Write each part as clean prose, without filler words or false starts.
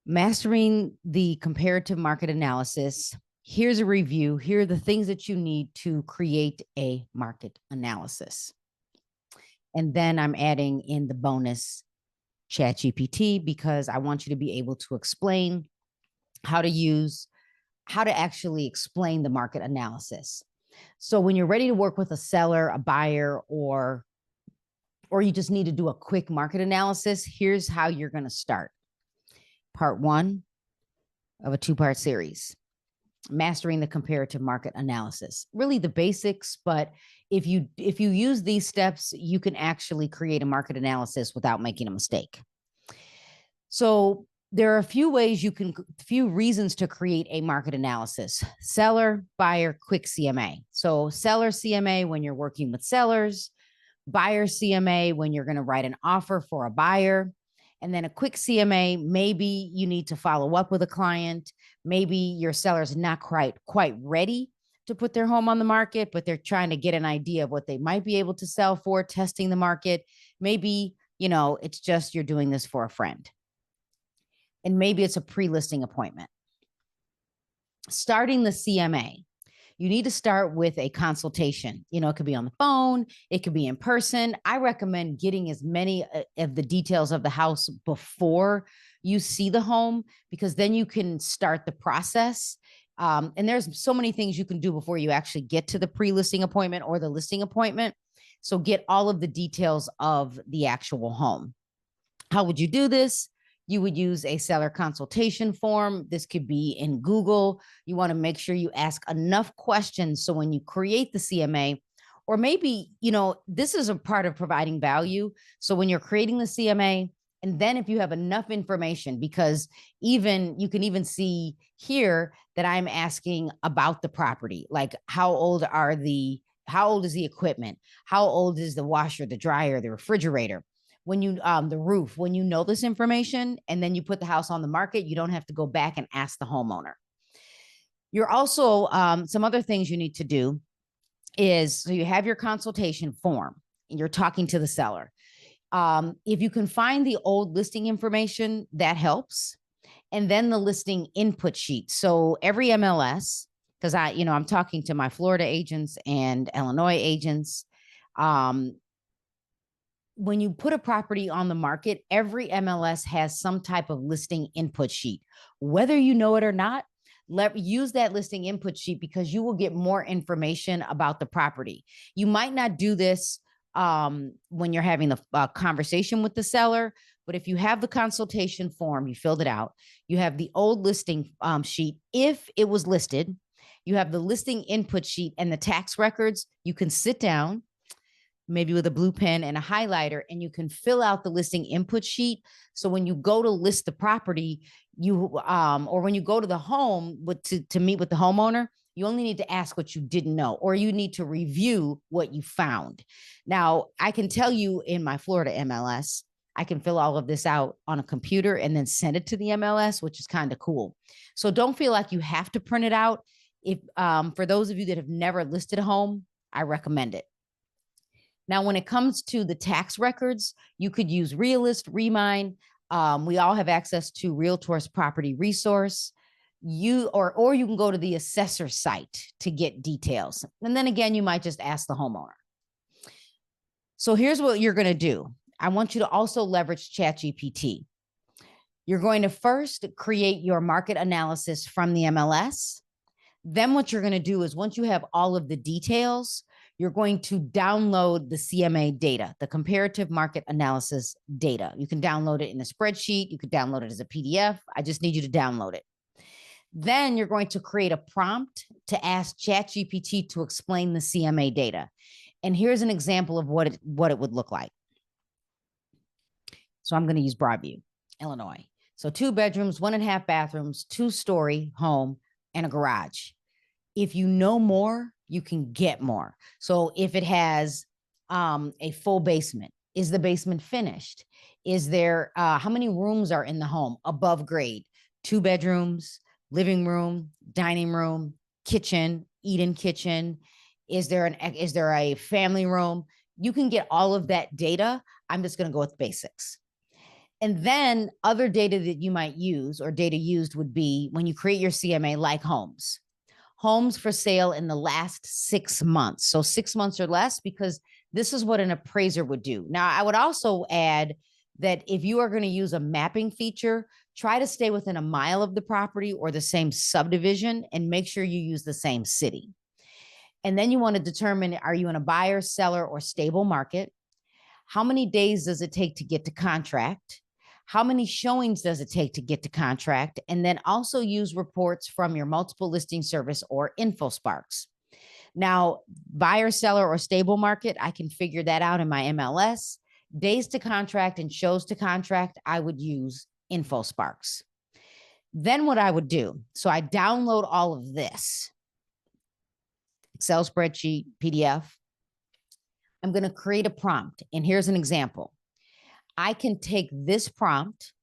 Mastering the comparative market analysis. Here's a review. Here are the things that you need to create a market analysis. And then I'm adding in the bonus ChatGPT because I want you to be able to explain how to actually explain the market analysis. So when you're ready to work with a seller, a buyer, or you just need to do a quick market analysis, here's how you're going to start. Part 1 of a 2-part series, mastering the comparative market analysis. Really the basics, but if you use these steps, you can actually create a market analysis without making a mistake. So there are a few reasons to create a market analysis: seller, buyer, quick CMA. So seller CMA when you're working with sellers, buyer CMA when you're going to write an offer for a buyer, and then a quick CMA, maybe you need to follow up with a client. Maybe your seller's not quite ready to put their home on the market, but they're trying to get an idea of what they might be able to sell for, testing the market. Maybe, it's just you're doing this for a friend. And maybe it's a pre-listing appointment. Starting the CMA, you need to start with a consultation. It could be on the phone, it could be in person. I recommend getting as many of the details of the house before you see the home, because then you can start the process. And there's so many things you can do before you actually get to the pre-listing appointment or the listing appointment. So get all of the details of the actual home. How would you do this? You would use a seller consultation form. This could be in Google. You want to make sure you ask enough questions so when you create the CMA, or maybe, this is a part of providing value. So when you're creating the CMA, and then if you have enough information, because you can even see here that I'm asking about the property, like how old is the equipment? How old is the washer, the dryer, the refrigerator? When the roof, when you know this information and then you put the house on the market, you don't have to go back and ask the homeowner. You're also, some other things you need to do is, so you have your consultation form and you're talking to the seller. If you can find the old listing information, that helps. And then the listing input sheet. So every MLS, because I'm talking to my Florida agents and Illinois agents, when you put a property on the market, every MLS has some type of listing input sheet. Whether you know it or not, use that listing input sheet because you will get more information about the property. You might not do this when you're having the conversation with the seller, but if you have the consultation form, you filled it out, you have the old listing sheet, if it was listed, you have the listing input sheet and the tax records, you can sit down, maybe with a blue pen and a highlighter, and you can fill out the listing input sheet. So when you go to list the property, or when you go to the home to meet with the homeowner, you only need to ask what you didn't know, or you need to review what you found. Now, I can tell you in my Florida MLS, I can fill all of this out on a computer and then send it to the MLS, which is kind of cool. So don't feel like you have to print it out. If for those of you that have never listed a home, I recommend it. Now, when it comes to the tax records, you could use Realist, Remine. We all have access to Realtor's property resource. Or you can go to the assessor site to get details. And then again, you might just ask the homeowner. So here's what you're going to do. I want you to also leverage ChatGPT. You're going to first create your market analysis from the MLS. Then what you're going to do is, once you have all of the details, you're going to download the CMA data, the comparative market analysis data. You can download it in a spreadsheet. You could download it as a PDF. I just need you to download it. Then you're going to create a prompt to ask ChatGPT to explain the CMA data. And here's an example of what it would look like. So I'm going to use Broadview, Illinois. So 2 bedrooms, 1.5 bathrooms, 2-story home, and a garage. If you know more, you can get more. So if it has a full basement, is the basement finished? Is there, how many rooms are in the home above grade? 2 bedrooms, living room, dining room, kitchen, eat-in kitchen. Is there a family room? You can get all of that data. I'm just going to go with basics. And then other data that you might use or data used would be when you create your CMA, like homes. Homes for sale in the last 6 months. So 6 months or less, because this is what an appraiser would do. Now, I would also add that if you are going to use a mapping feature, try to stay within a mile of the property or the same subdivision and make sure you use the same city. And then you want to determine, are you in a buyer, seller, or stable market? How many days does it take to get to contract? How many showings does it take to get to contract? And then also use reports from your multiple listing service or InfoSparks. Now, buyer, seller, or stable market, I can figure that out in my MLS. Days to contract and shows to contract, I would use InfoSparks. Then what I would do, so I download all of this, Excel spreadsheet, PDF. I'm going to create a prompt. And here's an example. I can take this prompt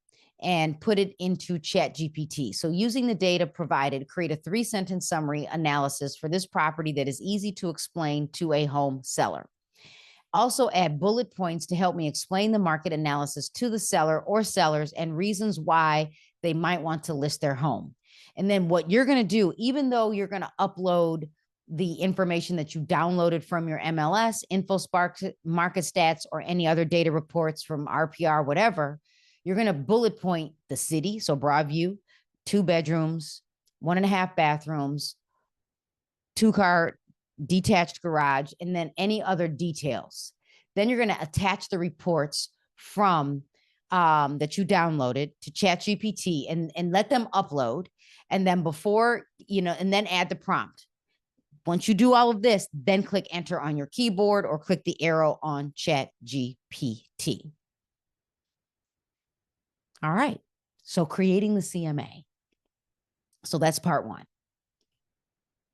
and put it into ChatGPT. So using the data provided, create a 3-sentence summary analysis for this property that is easy to explain to a home seller. Also add bullet points to help me explain the market analysis to the seller or sellers and reasons why they might want to list their home. And then what you're going to do, even though you're going to upload the information that you downloaded from your MLS, InfoSpark, Market Stats, or any other data reports from RPR, whatever, you're going to bullet point the city. So Broadview, 2 bedrooms, 1.5 bathrooms, 2-car detached garage, and then any other details. Then you're going to attach the reports from that you downloaded to ChatGPT and let them upload. And then and then add the prompt. Once you do all of this, then click enter on your keyboard or click the arrow on ChatGPT. All right. So creating the CMA. So that's part 1.